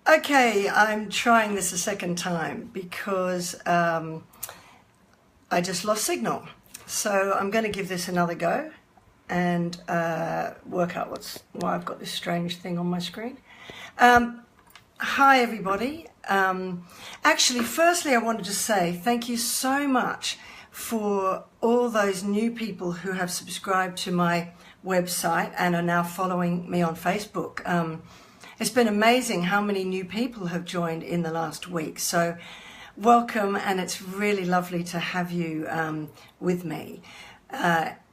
Okay, I'm trying this a second time because I just lost signal. So I'm going to give this another go and work out why I've got this strange thing on my screen. Hi everybody. Actually, firstly I wanted to say thank you so much for all those new people who have subscribed to my website and are now following me on Facebook. It's been amazing how many new people have joined in the last week. So welcome, and it's really lovely to have you with me.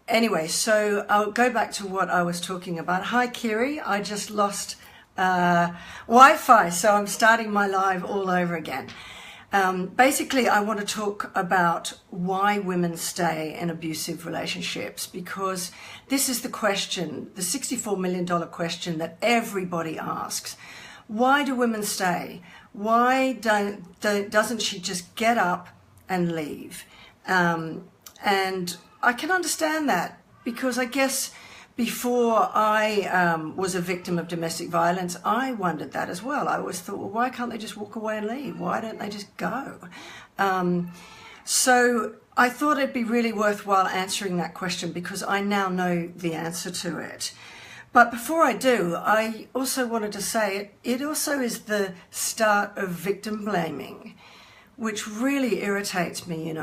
Anyway, so I'll go back to what I was talking about. Hi Kiri, I just lost Wi-Fi, so I'm starting my live all over again. Basically, I want to talk about why women stay in abusive relationships, because this is the question, the $64 million question that everybody asks. Why do women stay? Why doesn't she just get up and leave? And I can understand that, because I guess before I was a victim of domestic violence, I wondered that as well. I always thought, well, why can't they just walk away and leave? Why don't they just go? So I thought it'd be really worthwhile answering that question, because I now know the answer to it. But before I do, I also wanted to say it also is the start of victim blaming, which really irritates me,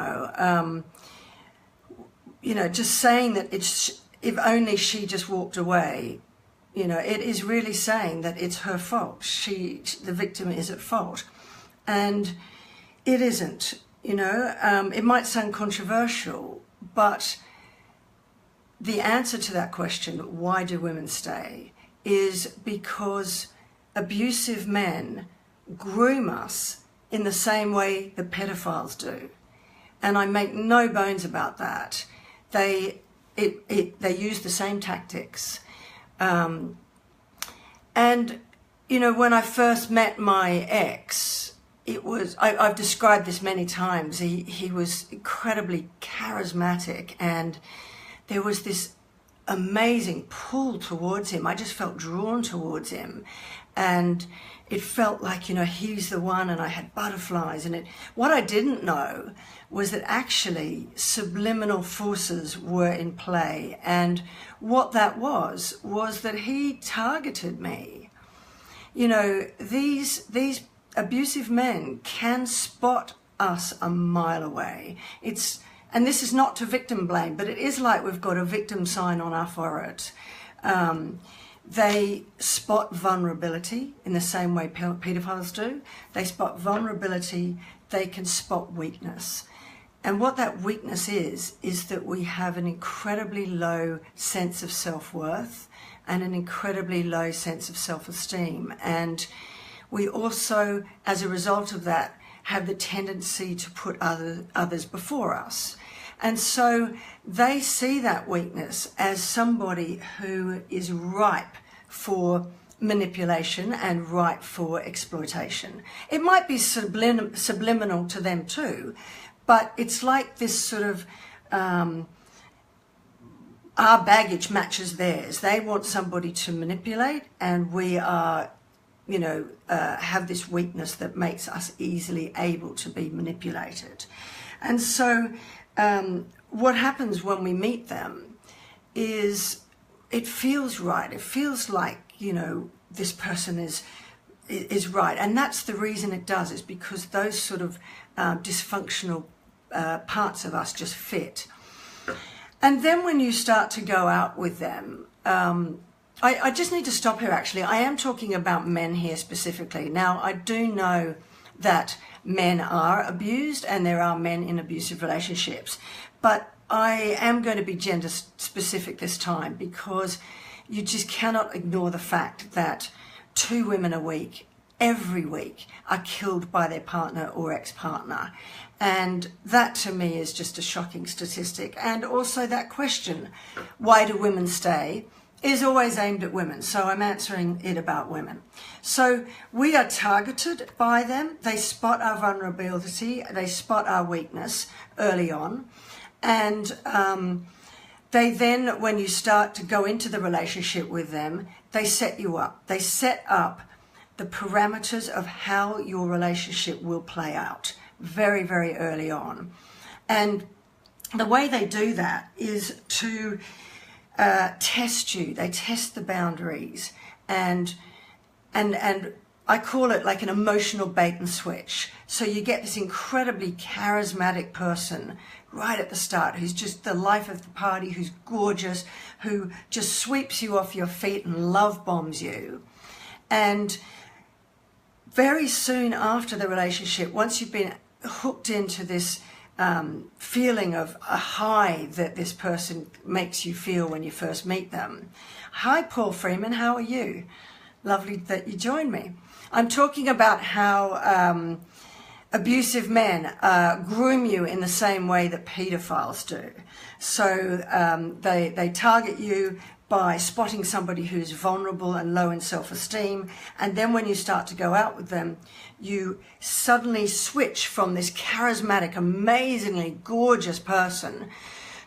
just saying that if only she just walked away, it is really saying that it's her fault. The victim is at fault. And it isn't, It might sound controversial, but the answer to that question, why do women stay, is because abusive men groom us in the same way that pedophiles do. And I make no bones about that. They use the same tactics. And, when I first met my ex, I've described this many times, he was incredibly charismatic, and there was this amazing pull towards him. I just felt drawn towards him. And it felt like, he's the one, and I had butterflies. And what I didn't know was that actually subliminal forces were in play. And what that was that he targeted me. These abusive men can spot us a mile away. And this is not to victim blame, but it is like we've got a victim sign on our forehead. They spot vulnerability in the same way pedophiles do. They spot vulnerability, they can spot weakness. And what that weakness is that we have an incredibly low sense of self-worth and an incredibly low sense of self-esteem. And we also, as a result of that, have the tendency to put others before us. And so they see that weakness as somebody who is ripe for manipulation and ripe for exploitation. It might be subliminal to them too, but it's like this sort of, our baggage matches theirs. They want somebody to manipulate, and we are, have this weakness that makes us easily able to be manipulated. And so what happens when we meet them is it feels right. It feels like, this person is right. And that's the reason it does, is because those sort of dysfunctional parts of us just fit. And then when you start to go out with them, I just need to stop here actually. I am talking about men here specifically. Now, I do know that men are abused and there are men in abusive relationships, but I am going to be gender specific this time, because you just cannot ignore the fact that 2 women a week, every week, are killed by their partner or ex-partner. And that to me is just a shocking statistic. And also that question, why do women stay, is always aimed at women. So I'm answering it about women. So we are targeted by them. They spot our vulnerability. They spot our weakness early on. And they then, when you start to go into the relationship with them, they set you up. They set up the parameters of how your relationship will play out very, very early on. And the way they do that is to test you. They test the boundaries, and I call it like an emotional bait and switch. So you get this incredibly charismatic person right at the start who's just the life of the party, who's gorgeous, who just sweeps you off your feet and love bombs you. And very soon after the relationship, once you've been hooked into this feeling of a high that this person makes you feel when you first meet them. Hi, Paul Freeman, how are you? Lovely that you joined me. I'm talking about how abusive men groom you in the same way that pedophiles do. So they target you by spotting somebody who's vulnerable and low in self-esteem, and then when you start to go out with them, you suddenly switch from this charismatic, amazingly gorgeous person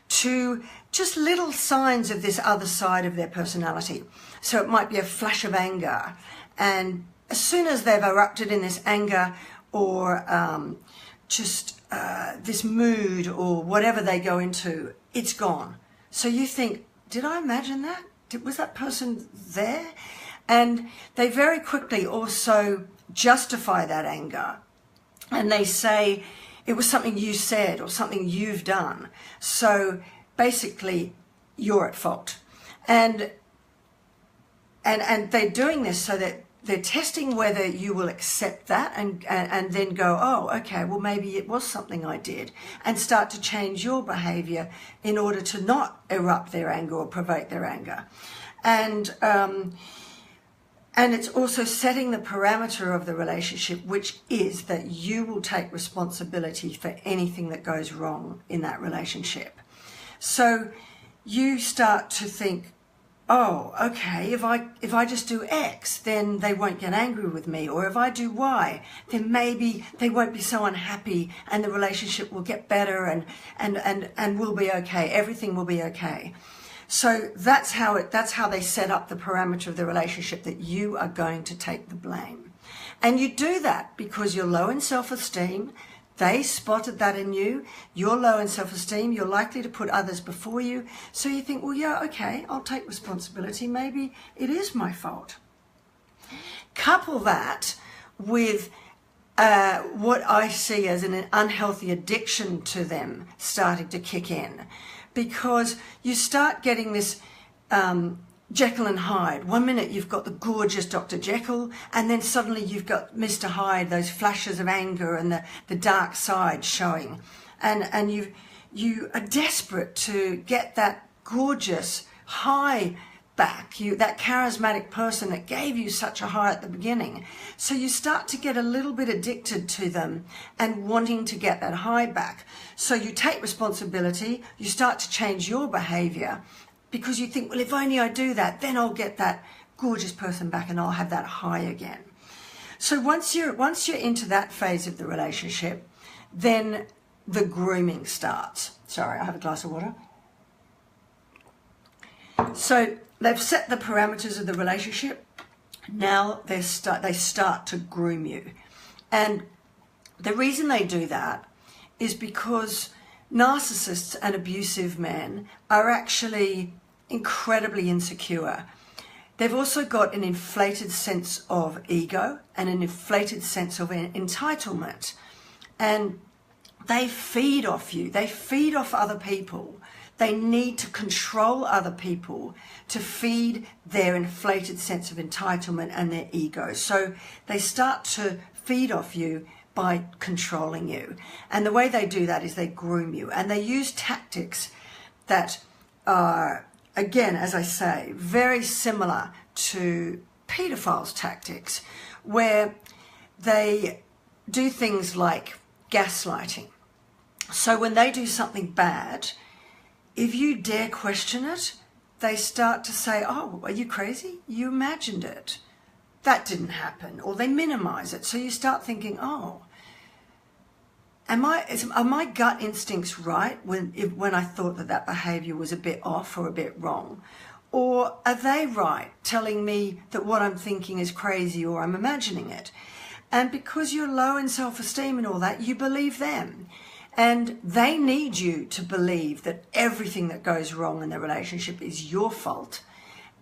to just little signs of this other side of their personality. So it might be a flash of anger, and as soon as they've erupted in this anger or this mood or whatever they go into, it's gone. So you think, did I imagine that? Was that person there? And they very quickly also justify that anger. And they say, it was something you said or something you've done. So basically, you're at fault. And they're doing this so that they're testing whether you will accept that and then go, oh, okay, well, maybe it was something I did, and start to change your behavior in order to not erupt their anger or provoke their anger. And it's also setting the parameter of the relationship, which is that you will take responsibility for anything that goes wrong in that relationship. So you start to think, oh, okay, if I just do X, then they won't get angry with me. Or if I do Y, then maybe they won't be so unhappy and the relationship will get better and we'll be okay. Everything will be okay. So that's how they set up the parameter of the relationship, that you are going to take the blame. And you do that because you're low in self-esteem. They spotted that in you. You're low in self-esteem. You're likely to put others before you. So you think, well, yeah, okay, I'll take responsibility. Maybe it is my fault. Couple that with what I see as an unhealthy addiction to them starting to kick in, because you start getting this Jekyll and Hyde. One minute you've got the gorgeous Dr. Jekyll, and then suddenly you've got Mr. Hyde, those flashes of anger and the dark side showing. And you are desperate to get that gorgeous high back, that charismatic person that gave you such a high at the beginning. So you start to get a little bit addicted to them and wanting to get that high back. So you take responsibility, you start to change your behavior, because you think, well, if only I do that, then I'll get that gorgeous person back and I'll have that high again. So once you're into that phase of the relationship, then the grooming starts. Sorry, I have a glass of water. So they've set the parameters of the relationship. Now they start to groom you. And the reason they do that is because narcissists and abusive men are actually incredibly insecure. They've also got an inflated sense of ego and an inflated sense of entitlement. And they feed off you. They feed off other people. They need to control other people to feed their inflated sense of entitlement and their ego. So they start to feed off you by controlling you. And the way they do that is they groom you. And they use tactics that are, again, as I say, very similar to pedophiles' tactics, where they do things like gaslighting. So when they do something bad, if you dare question it, they start to say, oh, are you crazy? You imagined it. That didn't happen. Or they minimize it. So you start thinking, oh, are my gut instincts right when I thought that behavior was a bit off or a bit wrong? Or are they right, telling me that what I'm thinking is crazy or I'm imagining it? And because you're low in self-esteem and all that, you believe them. And they need you to believe that everything that goes wrong in the relationship is your fault.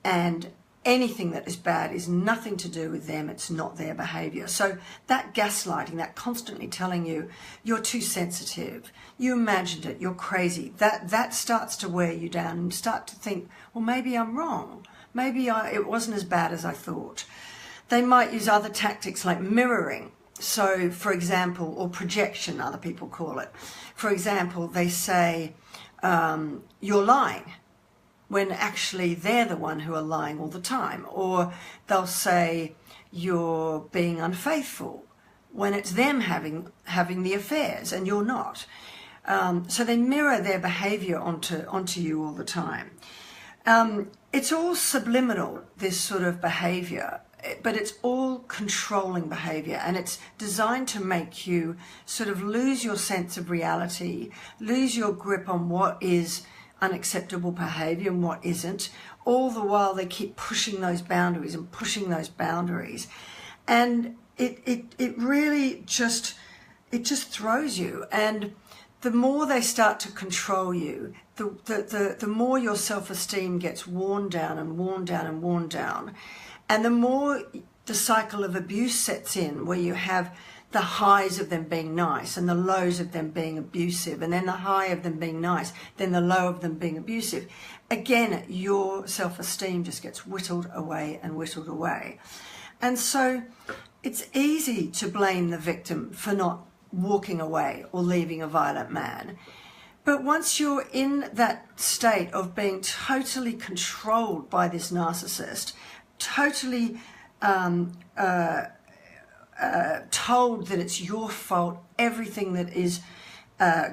And anything that is bad is nothing to do with them. It's not their behavior. So that gaslighting, that constantly telling you you're too sensitive, you imagined it, you're crazy, that starts to wear you down and start to think, well, maybe I'm wrong. Maybe it wasn't as bad as I thought. They might use other tactics like mirroring. So, for example, or projection, other people call it. For example, they say, you're lying, when actually they're the one who are lying all the time. Or they'll say, you're being unfaithful, when it's them having the affairs and you're not. So they mirror their behavior onto you all the time. It's all subliminal, this sort of behavior, but it's all controlling behavior, and it's designed to make you sort of lose your sense of reality, lose your grip on what is unacceptable behavior and what isn't. All the while they keep pushing those boundaries and pushing those boundaries, and it really just throws you. And the more they start to control you, the more your self-esteem gets worn down and worn down and worn down. And the more the cycle of abuse sets in, where you have the highs of them being nice and the lows of them being abusive, and then the high of them being nice, then the low of them being abusive. Again, your self-esteem just gets whittled away and whittled away. And so it's easy to blame the victim for not walking away or leaving a violent man. But once you're in that state of being totally controlled by this narcissist, totally told that it's your fault, everything that is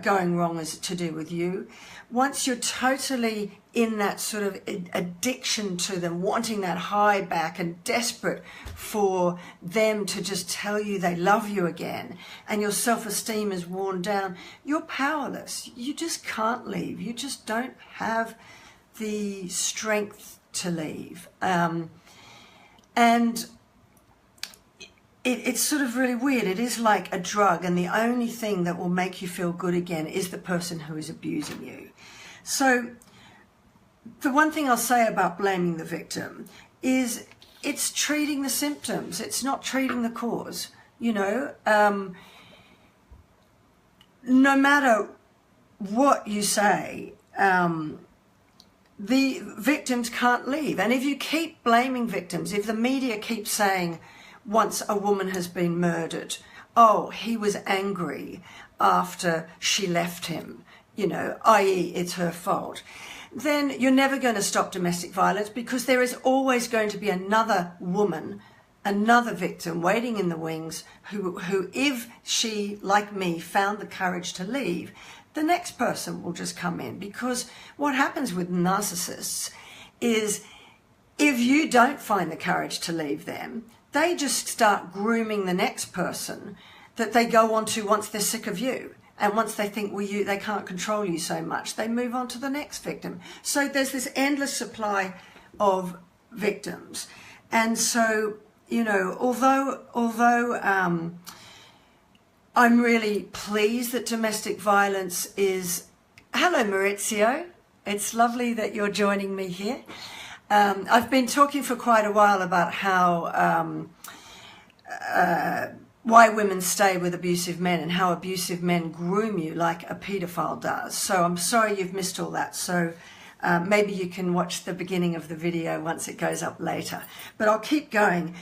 going wrong is to do with you. Once you're totally in that sort of addiction to them, wanting that high back and desperate for them to just tell you they love you again, and your self-esteem is worn down, you're powerless. You just can't leave. You just don't have the strength to leave. And it's sort of really weird. It is like a drug, and the only thing that will make you feel good again is the person who is abusing you. So the one thing I'll say about blaming the victim is it's treating the symptoms. It's not treating the cause. You know, no matter what you say, the victims can't leave. And if you keep blaming victims, if the media keeps saying, once a woman has been murdered, oh, he was angry after she left him, you know, i.e. it's her fault, then you're never going to stop domestic violence, because there is always going to be another woman, another victim waiting in the wings who if she, like me, found the courage to leave, the next person will just come in. Because what happens with narcissists is, if you don't find the courage to leave them, they just start grooming the next person that they go on to once they're sick of you. And once they think, well, they can't control you so much, they move on to the next victim. So there's this endless supply of victims. And so, you know, although I'm really pleased that domestic violence is... Hello, Maurizio. It's lovely that you're joining me here. I've been talking for quite a while about how why women stay with abusive men, and how abusive men groom you like a paedophile does. So I'm sorry you've missed all that. So maybe you can watch the beginning of the video once it goes up later. But I'll keep going,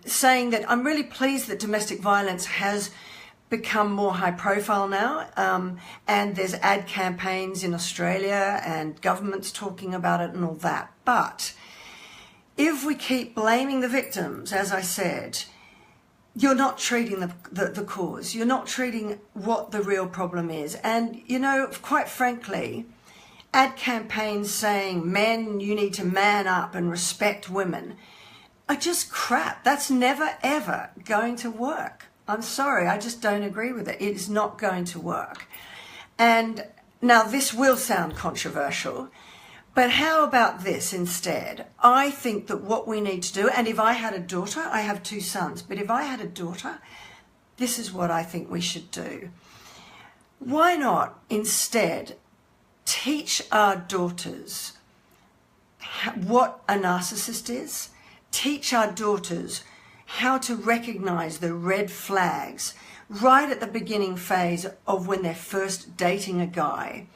saying that I'm really pleased that domestic violence has become more high profile now, and there's ad campaigns in Australia and governments talking about it and all that. But if we keep blaming the victims, as I said, you're not treating the cause. You're not treating what the real problem is. And, you know, quite frankly, ad campaigns saying, men, you need to man up and respect women, are just crap. That's never, ever going to work. I'm sorry, I just don't agree with it. It is not going to work. And now this will sound controversial, But how about this instead? I think that what we need to do, and if I had a daughter, I have 2 sons, but if I had a daughter, this is what I think we should do. Why not instead teach our daughters what a narcissist is? Teach our daughters how to recognize the red flags right at the beginning phase of when they're first dating a guy.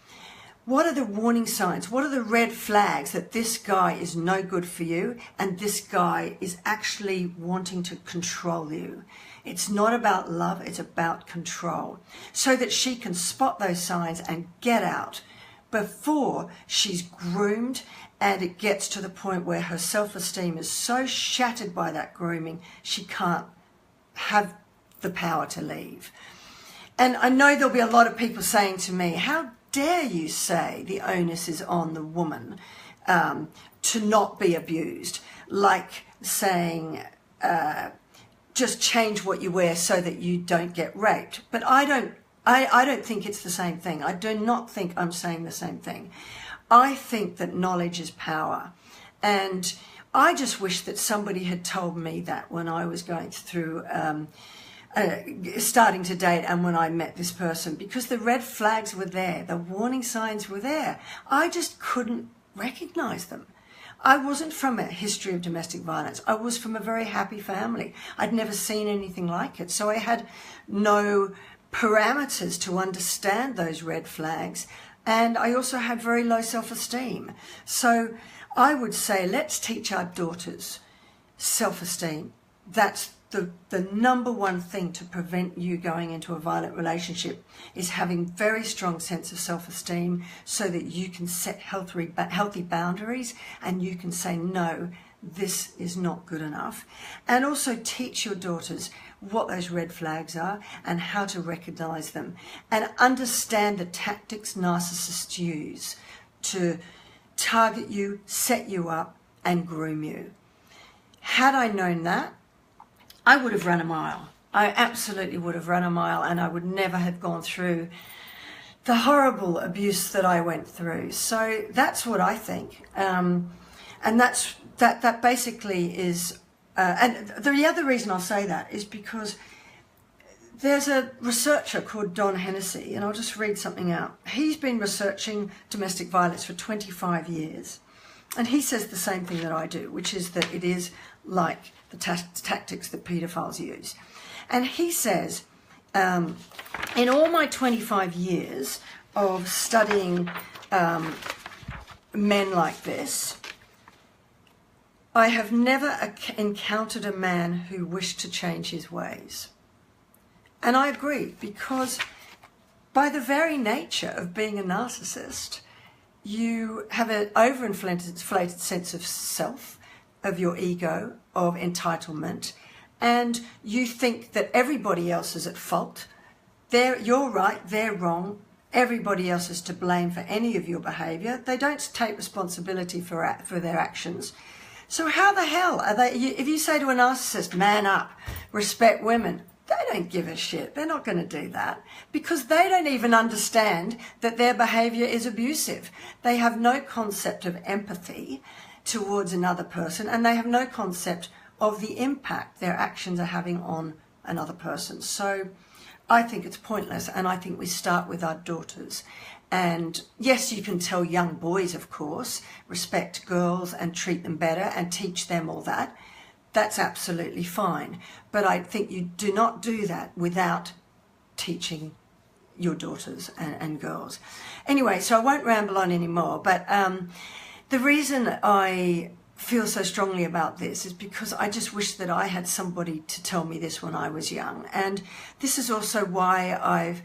What are the warning signs? What are the red flags that this guy is no good for you and this guy is actually wanting to control you? It's not about love, it's about control. So that she can spot those signs and get out before she's groomed and it gets to the point where her self-esteem is so shattered by that grooming, she can't have the power to leave. And I know there'll be a lot of people saying to me, how dare you say the onus is on the woman to not be abused? Like saying, just change what you wear so that you don't get raped. But I don't think it's the same thing. I do not think I'm saying the same thing. I think that knowledge is power. And I just wish that somebody had told me that when I was going through starting to date and when I met this person, because the red flags were there, the warning signs were there. I just couldn't recognize them. I wasn't from a history of domestic violence. I was from a very happy family. I'd never seen anything like it. So I had no parameters to understand those red flags. And I also had very low self-esteem. So I would say, let's teach our daughters self-esteem. That's the number one thing to prevent you going into a violent relationship, is having very strong sense of self-esteem so that you can set healthy boundaries and you can say, no, this is not good enough. And also teach your daughters what those red flags are and how to recognize them, and understand the tactics narcissists use to target you, set you up and groom you. Had I known that, I would have run a mile. I absolutely would have run a mile, and I would never have gone through the horrible abuse that I went through. So that's what I think. And that basically is, and the other reason I'll say that is because there's a researcher called Don Hennessy, and I'll just read something out. He's been researching domestic violence for 25 years. And he says the same thing that I do, which is that it is like the tactics that paedophiles use. And he says, in all my 25 years of studying men like this, I have never encountered a man who wished to change his ways. And I agree, because by the very nature of being a narcissist, you have an overinflated sense of self, of your ego, of entitlement, and you think that everybody else is at fault. You're right, they're wrong, everybody else is to blame for any of your behaviour. They don't take responsibility for their actions. So how the hell are they, if you say to a narcissist, man up, respect women, they don't give a shit. They're not going to do that, because they don't even understand that their behaviour is abusive. They have no concept of empathy towards another person, and they have no concept of the impact their actions are having on another person. So I think it's pointless, and I think we start with our daughters. And yes, you can tell young boys, of course, respect girls and treat them better and teach them all that. That's absolutely fine. But I think you do not do that without teaching your daughters and girls. Anyway, so I won't ramble on anymore, but the reason I feel so strongly about this is because I just wish that I had somebody to tell me this when I was young. And this is also why I've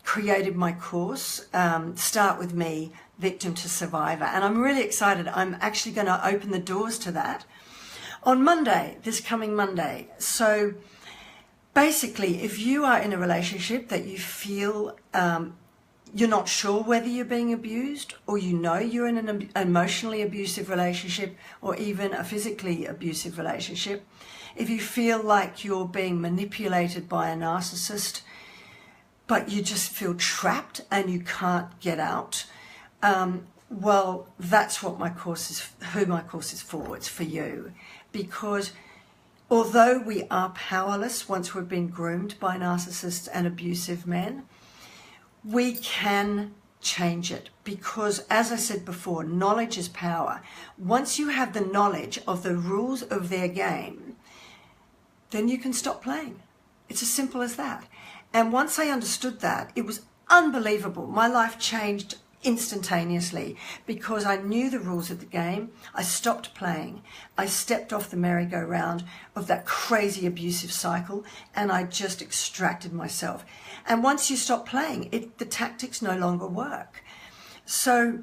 created my course, Start With Me, Victim to Survivor. And I'm really excited. I'm actually going to open the doors to that on Monday, this coming Monday. So basically, if you are in a relationship that you feel you're not sure whether you're being abused, or you know you're in an emotionally abusive relationship or even a physically abusive relationship, if you feel like you're being manipulated by a narcissist, but you just feel trapped and you can't get out, Well, that's what my course is, who my course is for. It's for you. Because although we are powerless once we've been groomed by narcissists and abusive men, we can change it. Because, as I said before, knowledge is power. Once you have the knowledge of the rules of their game, then you can stop playing. It's as simple as that. And once I understood that, it was unbelievable. My life changed instantaneously because I knew the rules of the game. I stopped playing. I stepped off the merry-go-round of that crazy abusive cycle, and I just extracted myself. And once you stop playing, the tactics no longer work. So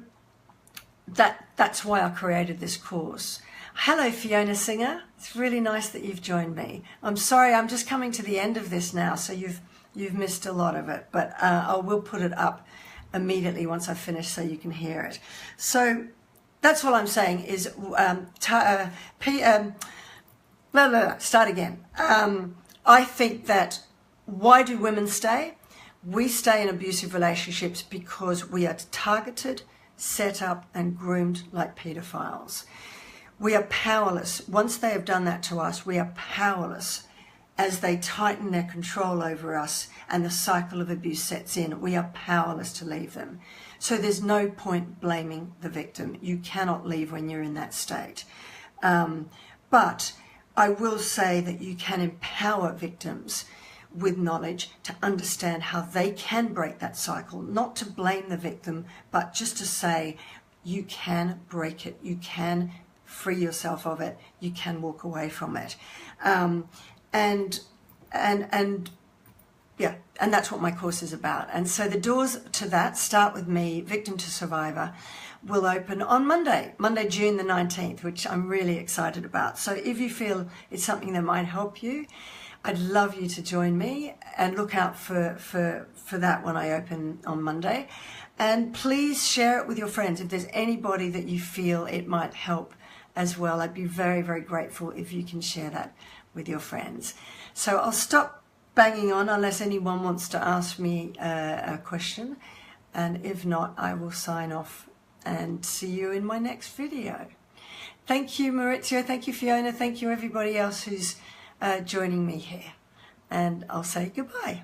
that's why I created this course. Hello, Fiona Singer. It's really nice that you've joined me. I'm sorry, I'm just coming to the end of this now, so you've missed a lot of it, but I will put it up immediately once I finish so you can hear it. So that's what I'm saying is, start again. I think that why do women stay? We stay in abusive relationships because we are targeted, set up and groomed like pedophiles. We are powerless. Once they have done that to us, we are powerless. As they tighten their control over us and the cycle of abuse sets in, we are powerless to leave them. So there's no point blaming the victim. You cannot leave when you're in that state. But I will say that you can empower victims with knowledge to understand how they can break that cycle, not to blame the victim, but just to say you can break it, you can free yourself of it, you can walk away from it. And that's what my course is about. And so the doors to that, Start With Me, Victim to Survivor, will open on Monday, June the 19th, which I'm really excited about. So if you feel it's something that might help you, I'd love you to join me and look out for that when I open on Monday. And please share it with your friends. If there's anybody that you feel it might help as well, I'd be very, very grateful if you can share that with your friends. So I'll stop banging on unless anyone wants to ask me a question, and if not, I will sign off and see you in my next video. Thank you, Maurizio. Thank you, Fiona. Thank you, everybody else who's joining me here, and I'll say goodbye.